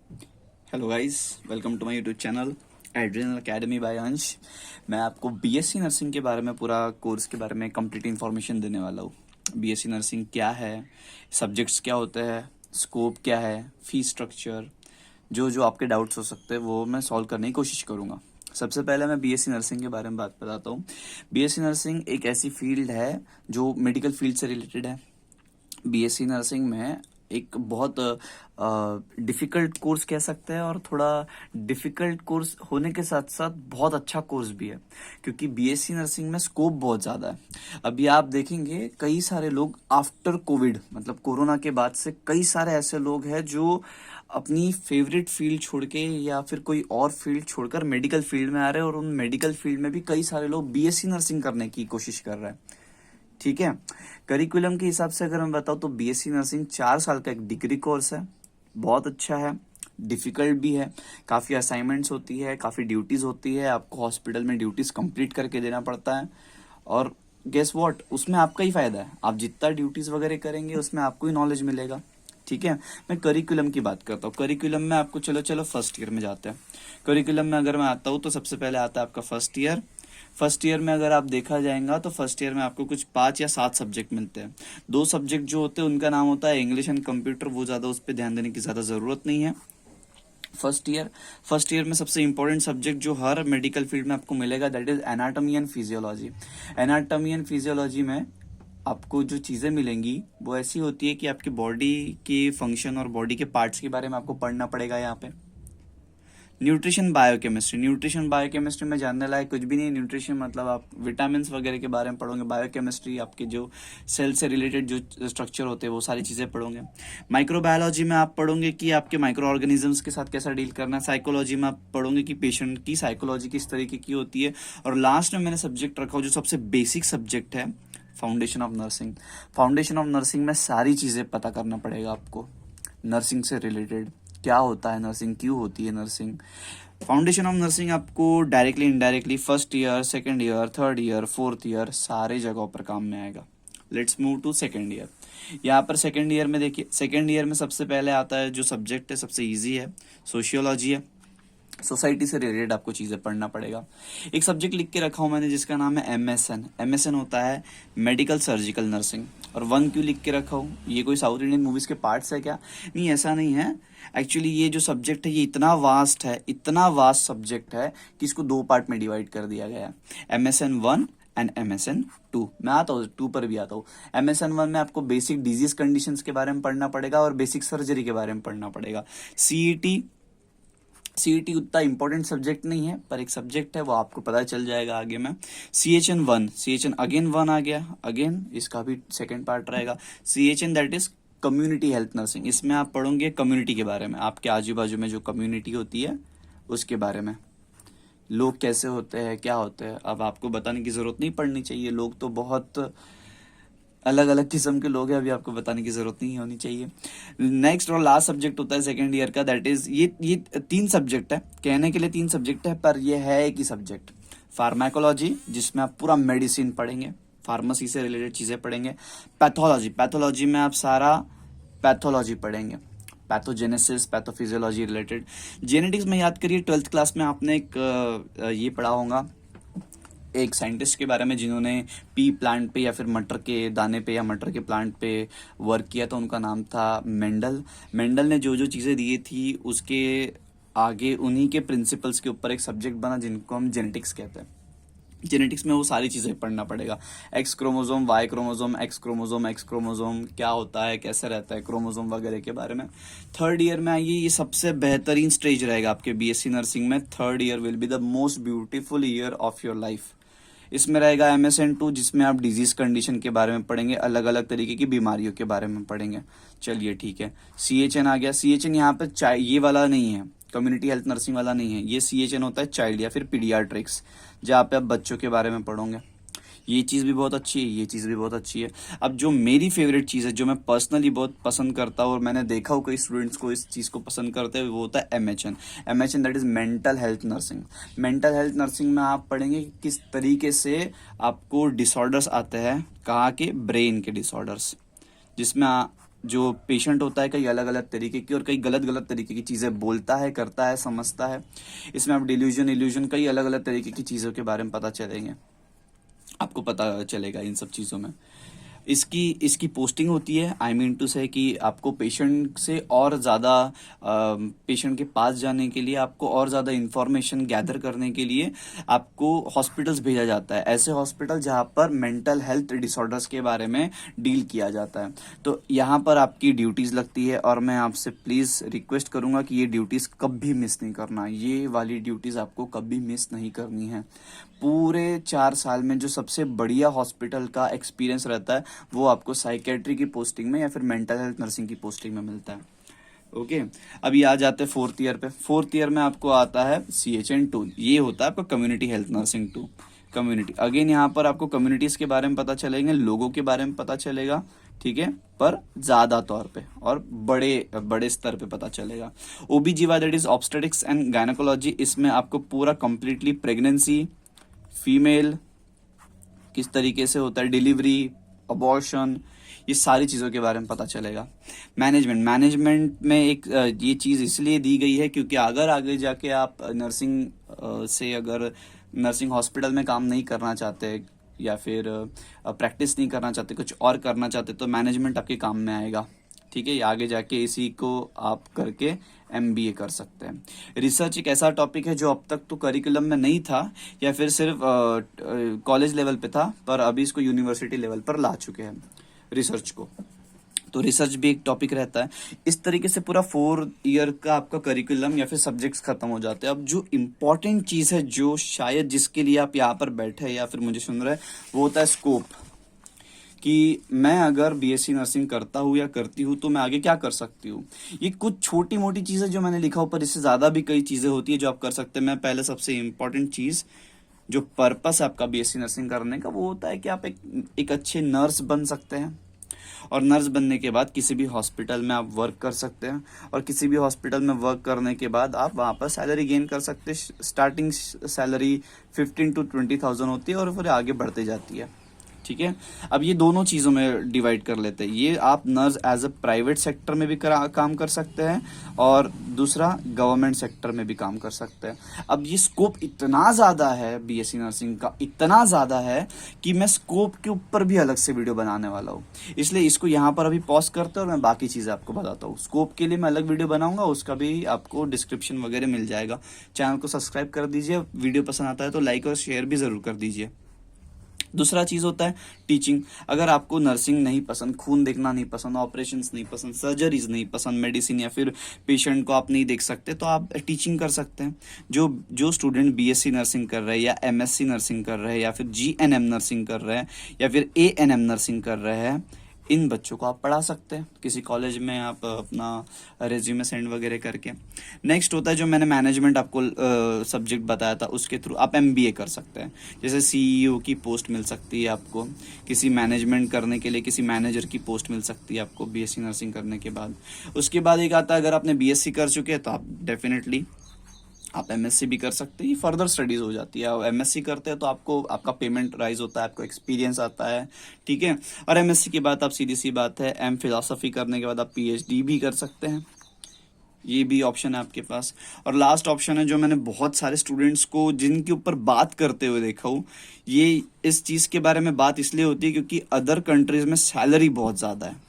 Hello guys, welcome to my YouTube channel adrenal academy by Ansh. मैं आपको BSc nursing के बारे में, पूरा कोर्स के बारे में कंप्लीट इन्फॉर्मेशन देने वाला हूँ। बीएससी नर्सिंग क्या है, सब्जेक्ट्स क्या होते हैं, स्कोप क्या है, फीस स्ट्रक्चर, जो जो आपके डाउट्स हो सकते हैं वो मैं सॉल्व करने की कोशिश करूँगा। सबसे पहले मैं बीएससी नर्सिंग के बारे में बात बताता हूँ। बीएससी नर्सिंग एक ऐसी फील्ड है जो मेडिकल फील्ड से रिलेटेड है। बीएससी नर्सिंग में एक बहुत डिफ़िकल्ट कोर्स कह सकते हैं, और थोड़ा डिफ़िकल्ट कोर्स होने के साथ साथ बहुत अच्छा कोर्स भी है, क्योंकि बीएससी नर्सिंग में स्कोप बहुत ज़्यादा है। अभी आप देखेंगे कई सारे लोग आफ्टर कोविड, मतलब कोरोना के बाद से कई सारे ऐसे लोग हैं जो अपनी फेवरेट फील्ड छोड़ के या फिर कोई और फील्ड छोड़कर मेडिकल फील्ड में आ रहे हैं, और उन मेडिकल फील्ड में भी कई सारे लोग बीएससी नर्सिंग करने की कोशिश कर रहे हैं। ठीक है। करिकुलम के हिसाब से अगर मैं बताऊँ तो बीएससी नर्सिंग 4 साल का एक डिग्री कोर्स है। बहुत अच्छा है, डिफिकल्ट भी है, काफ़ी असाइनमेंट्स होती है, काफ़ी ड्यूटीज़ होती है, आपको हॉस्पिटल में ड्यूटीज़ कंप्लीट करके देना पड़ता है। और गेस व्हाट, उसमें आपका ही फ़ायदा है। आप जितना ड्यूटीज़ वगैरह करेंगे उसमें आपको ही नॉलेज मिलेगा। ठीक है। मैं करिकुलम की बात करता हूँ। करिकुलम में आपको, चलो चलो फर्स्ट ईयर में जाते हैं। करिकुलम में अगर मैं आता हूँ तो सबसे पहले आता है आपका फर्स्ट ईयर। फर्स्ट ईयर में अगर आप देखा जाएगा तो फर्स्ट ईयर में आपको कुछ 5 या 7 सब्जेक्ट मिलते हैं। 2 सब्जेक्ट जो होते हैं उनका नाम होता है इंग्लिश एंड कंप्यूटर, वो ज़्यादा उस पर ध्यान देने की ज़्यादा ज़रूरत नहीं है। फर्स्ट ईयर में सबसे इंपॉर्टेंट सब्जेक्ट जो हर मेडिकल फील्ड में आपको मिलेगा, that is anatomy and physiology. Anatomy and physiology में आपको जो चीज़ें मिलेंगी वो ऐसी होती है कि आपकी बॉडी के फंक्शन और बॉडी के पार्ट्स के बारे में आपको पढ़ना पड़ेगा यहाँ पे। न्यूट्रिशन बायोकेमिस्ट्री में जानने लायक कुछ भी नहीं। न्यूट्रिशन मतलब आप विटामिन वगैरह के बारे में पढ़ोगे। बायोकेमिस्ट्री आपके जो सेल से रिलेटेड जो स्ट्रक्चर होते हैं वो सारी चीज़ें पढ़ोगे। माइक्रोबायोलॉजी में आप पढ़ोगे कि आपके माइक्रो ऑर्गेनिजम्स के साथ कैसा डील करना है। साइकोलॉजी में आप पढ़ोगे कि पेशेंट की साइकोलॉजी किस तरीके की होती है। और लास्ट में मैंने सब्जेक्ट रखा हो जो सबसे बेसिक सब्जेक्ट है, foundation of nursing. Foundation of nursing में सारी चीज़ें पता करना पड़ेगा आपको, नर्सिंग से रिलेटेड क्या होता है नर्सिंग, क्यों होती है नर्सिंग। फाउंडेशन ऑफ नर्सिंग आपको directly indirectly first year, second year, third year, fourth year सारे जगहों पर काम में आएगा। Let's move to second year. यहाँ पर सेकंड ईयर में देखिए, सेकंड ईयर में सबसे पहले आता है जो सब्जेक्ट है, सबसे इजी है, सोशियोलॉजी है। सोसाइटी से रिलेटेड आपको चीज़ें पढ़ना पड़ेगा। एक सब्जेक्ट लिख के रखा हूँ मैंने जिसका नाम है एमएसएन। एमएसएन होता है मेडिकल सर्जिकल नर्सिंग। और वन क्यों लिख के रखा हूँ, ये कोई साउथ इंडियन मूवीज़ के पार्ट्स है क्या? नहीं, ऐसा नहीं है। एक्चुअली ये जो सब्जेक्ट है ये इतना वास्ट है, इतना वास्ट सब्जेक्ट है कि इसको 2 पार्ट में डिवाइड कर दिया गया है, MSN 1 एंड MSN 2। मैं आता हूँ 2 पर भी आता हूँ। MSN 1 में आपको बेसिक डिजीज कंडीशंस के बारे में पढ़ना पड़ेगा और बेसिक सर्जरी के बारे में पढ़ना पड़ेगा। सीईटी उतना इंपॉर्टेंट सब्जेक्ट नहीं है, पर एक सब्जेक्ट है, वो आपको पता चल जाएगा आगे में। CHN अगेन 1 आ गया, अगेन इसका भी सेकंड पार्ट रहेगा। CHN that is community health nursing. इसमें आप पढ़ोगे कम्युनिटी के बारे में, आपके आजू बाजू में जो कम्युनिटी होती है उसके बारे में, लोग कैसे होते हैं, क्या होते हैं। अब आपको बताने की जरूरत नहीं पड़नी चाहिए, लोग तो बहुत अलग अलग किस्म के लोग हैं, अभी आपको बताने की जरूरत नहीं होनी चाहिए। नेक्स्ट और लास्ट सब्जेक्ट होता है सेकेंड ईयर का, दैट इज ये 3 सब्जेक्ट है, कहने के लिए 3 सब्जेक्ट है पर ये है एक ही सब्जेक्ट। फार्माकोलॉजी, जिसमें आप पूरा मेडिसिन पढ़ेंगे, फार्मेसी से रिलेटेड चीजें पढ़ेंगे। पैथोलॉजी में आप सारा पैथोलॉजी पढ़ेंगे, पैथोजेनेसिस, पैथोफिजियोलॉजी रिलेटेड। जेनेटिक्स में याद करिए 12th क्लास में आपने एक ये पढ़ा होगा, एक साइंटिस्ट के बारे में जिन्होंने पी प्लांट पे या फिर मटर के दाने पे या मटर के प्लांट पे वर्क किया था। उनका नाम था मेंडल। मेंडल ने जो जो चीज़ें दी थी उसके आगे उन्हीं के प्रिंसिपल्स के ऊपर एक सब्जेक्ट बना जिनको हम जेनेटिक्स कहते हैं। जेनेटिक्स में वो सारी चीज़ें पढ़ना पड़ेगा, X chromosome, Y chromosome, X chromosome क्या होता है, कैसे रहता है, क्रोमोजोम वगैरह के बारे में। थर्ड ईयर में आइए, ये सबसे बेहतरीन स्टेज रहेगा आपके बीएससी नर्सिंग में। Third year will be the most beautiful year of your life. इसमें रहेगा MSN 2, जिसमें आप डिजीज कंडीशन के बारे में पढ़ेंगे, अलग अलग तरीके की बीमारियों के बारे में पढ़ेंगे। चलिए ठीक है। CHN आ गया। CHN यहाँ पे ये वाला नहीं है, कम्युनिटी हेल्थ नर्सिंग वाला नहीं है। ये CHN होता है चाइल्ड या फिर पीडियाट्रिक्स, जहाँ पे आप बच्चों के बारे में पढ़ोगे। ये चीज़ भी बहुत अच्छी है, ये चीज़ भी बहुत अच्छी है। अब जो मेरी फेवरेट चीज़ है, जो मैं पर्सनली बहुत पसंद करता हूँ और मैंने देखा हूँ कई स्टूडेंट्स को इस चीज़ को पसंद करते हुए, वो होता है MHN that is mental health nursing. Mental health nursing में आप पढ़ेंगे कि किस तरीके से आपको डिसऑर्डर्स आते हैं, कहाँ के, ब्रेन के डिसऑर्डर्स, जिसमें जो पेशेंट होता है कई अलग अलग तरीके की और कई गलत गलत तरीके की चीज़ें बोलता है, करता है, समझता है। इसमें आप डिल्यूजन इल्यूजन कई अलग अलग तरीके की चीज़ों के बारे में पता चलेंगे, आपको पता चलेगा इन सब चीज़ों में। इसकी इसकी पोस्टिंग होती है, आई मीन टू से कि आपको पेशेंट से और ज़्यादा पेशेंट के पास जाने के लिए, आपको और ज़्यादा इंफॉर्मेशन गैदर करने के लिए आपको हॉस्पिटल्स भेजा जाता है, ऐसे हॉस्पिटल जहाँ पर मेंटल हेल्थ डिसऑर्डर्स के बारे में डील किया जाता है। तो यहाँ पर आपकी ड्यूटीज़ लगती है और मैं आपसे प्लीज़ रिक्वेस्ट करूँगा कि ये ड्यूटीज़ कभी मिस नहीं करना, ये वाली ड्यूटीज़ आपको कभी मिस नहीं करनी है। पूरे 4 साल में जो सबसे बढ़िया हॉस्पिटल का एक्सपीरियंस रहता है वो आपको साइकेट्री की पोस्टिंग में या फिर मेंटल हेल्थ नर्सिंग की पोस्टिंग में मिलता है। ओके, अभी आ जाते हैं 4th ईयर पे। 4th ईयर में आपको आता है CHN2, ये होता है आपका community health nursing 2। Community again यहाँ पर आपको कम्युनिटीज के बारे में पता चलेंगे, लोगों के बारे में पता चलेगा, ठीक है, पर ज्यादा तौर पे और बड़े बड़े स्तर पे पता चलेगा। OBGY that is obstetrics and gynaecology, इसमें आपको पूरा कंप्लीटली प्रेगनेंसी, फीमेल किस तरीके से होता है, डिलीवरी, अबॉर्शन, ये सारी चीज़ों के बारे में पता चलेगा। मैनेजमेंट में एक ये चीज़ इसलिए दी गई है क्योंकि अगर आगे जाके आप नर्सिंग से अगर नर्सिंग हॉस्पिटल में काम नहीं करना चाहते या फिर प्रैक्टिस नहीं करना चाहते, कुछ और करना चाहते, तो मैनेजमेंट आपके काम में आएगा, ठीक है। आगे जाके इसी को आप करके MBA कर सकते हैं। रिसर्च एक ऐसा टॉपिक है जो अब तक तो करिकुलम में नहीं था या फिर सिर्फ कॉलेज लेवल पे था, पर अभी इसको यूनिवर्सिटी लेवल पर ला चुके हैं रिसर्च को। तो रिसर्च भी एक टॉपिक रहता है। इस तरीके से पूरा 4 ईयर का आपका करिकुलम या फिर सब्जेक्ट्स खत्म हो जाते हैं। अब जो इम्पोर्टेंट चीज़ है, जो शायद जिसके लिए आप यहाँ पर बैठे हैं या फिर मुझे सुन रहे हैं, वो होता है स्कोप, कि मैं अगर BSc नर्सिंग करता हूँ या करती हूँ तो मैं आगे क्या कर सकती हूँ। ये कुछ छोटी मोटी चीज़ें जो मैंने लिखा ऊपर, इससे ज़्यादा भी कई चीज़ें होती है जो आप कर सकते हैं। मैं पहले सबसे इम्पोर्टेंट चीज़, जो पर्पस है आपका BSc नर्सिंग करने का, वो होता है कि आप एक अच्छे नर्स बन सकते हैं और नर्स बनने के बाद किसी भी हॉस्पिटल में आप वर्क कर सकते हैं और किसी भी हॉस्पिटल में वर्क करने के बाद आप वहाँ पर सैलरी गेन कर सकते हैं। स्टार्टिंग सैलरी 15 to 20,000 होती है और फिर आगे बढ़ते जाती है, ठीक है। अब ये दोनों चीज़ों में डिवाइड कर लेते हैं। ये आप nurse as a private sector में भी काम कर सकते हैं और दूसरा गवर्नमेंट सेक्टर में भी काम कर सकते हैं। अब ये स्कोप इतना ज़्यादा है BSc नर्सिंग का, इतना ज़्यादा है कि मैं स्कोप के ऊपर भी अलग से वीडियो बनाने वाला हूँ। इसलिए इसको यहाँ पर अभी पॉज करते हैं और मैं बाकी चीज़ें आपको बताता हूँ। स्कोप के लिए मैं अलग वीडियो बनाऊंगा, उसका भी आपको डिस्क्रिप्शन वगैरह मिल जाएगा। चैनल को सब्सक्राइब कर दीजिए, वीडियो पसंद आता है तो लाइक और शेयर भी ज़रूर कर दीजिए। दूसरा चीज़ होता है टीचिंग। अगर आपको नर्सिंग नहीं पसंद, खून देखना नहीं पसंद, ऑपरेशंस नहीं पसंद, सर्जरीज नहीं पसंद, मेडिसिन या फिर पेशेंट को आप नहीं देख सकते, तो आप टीचिंग कर सकते हैं। जो स्टूडेंट BSc नर्सिंग कर रहे हैं या MSc नर्सिंग कर रहे हैं या फिर GNM नर्सिंग कर रहे हैं या फिर ANM नर्सिंग कर रहे हैं, इन बच्चों को आप पढ़ा सकते हैं किसी कॉलेज में, आप अपना रेज्यूमे सेंड वगैरह करके। नेक्स्ट होता है जो मैंने मैनेजमेंट आपको सब्जेक्ट बताया था, उसके थ्रू आप MBA कर सकते हैं। जैसे CEO की पोस्ट मिल सकती है आपको, किसी मैनेजमेंट करने के लिए किसी मैनेजर की पोस्ट मिल सकती है आपको BSc नर्सिंग करने के बाद। उसके बाद एक आता है, अगर आपने BSc कर चुके हैं तो आप डेफिनेटली आप MSc भी कर सकते हैं, फर्दर स्टडीज हो जाती है। आप MSc करते हैं तो आपको आपका पेमेंट राइज होता है, आपको एक्सपीरियंस आता है, ठीक है। और MSc के बाद आप सीधी सी बात है M फिलोसफी करने के बाद आप PhD भी कर सकते हैं, ये भी ऑप्शन है आपके पास। और लास्ट ऑप्शन है जो मैंने बहुत सारे स्टूडेंट्स को जिनके ऊपर बात करते हुए देखा हूँ, ये इस चीज़ के बारे में बात इसलिए होती है क्योंकि अदर कंट्रीज में सैलरी बहुत ज़्यादा है।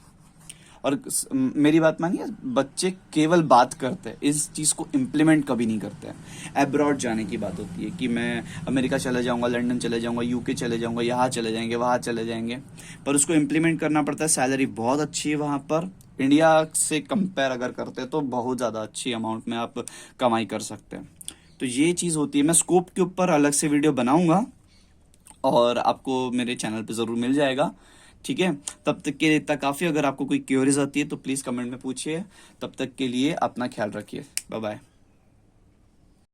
और मेरी बात मानिए, बच्चे केवल बात करते हैं, इस चीज़ को इम्प्लीमेंट कभी नहीं करते हैं। अब्रॉड जाने की बात होती है कि मैं अमेरिका चले जाऊंगा, लंदन चले जाऊंगा, UK चले जाऊंगा, यहाँ चले जाएंगे, वहाँ चले जाएंगे, पर उसको इम्प्लीमेंट करना पड़ता है। सैलरी बहुत अच्छी है वहाँ पर, इंडिया से कंपेयर अगर करते हैं तो बहुत ज़्यादा अच्छी अमाउंट में आप कमाई कर सकते हैं। तो ये चीज़ होती है। मैं स्कोप के ऊपर अलग से वीडियो बनाऊंगा और आपको मेरे चैनल पे ज़रूर मिल जाएगा, ठीक है। तब तक के लिए इतना काफ़ी। अगर आपको कोई क्वेरीज आती है तो प्लीज़ कमेंट में पूछिए। तब तक के लिए अपना ख्याल रखिए। Bye bye.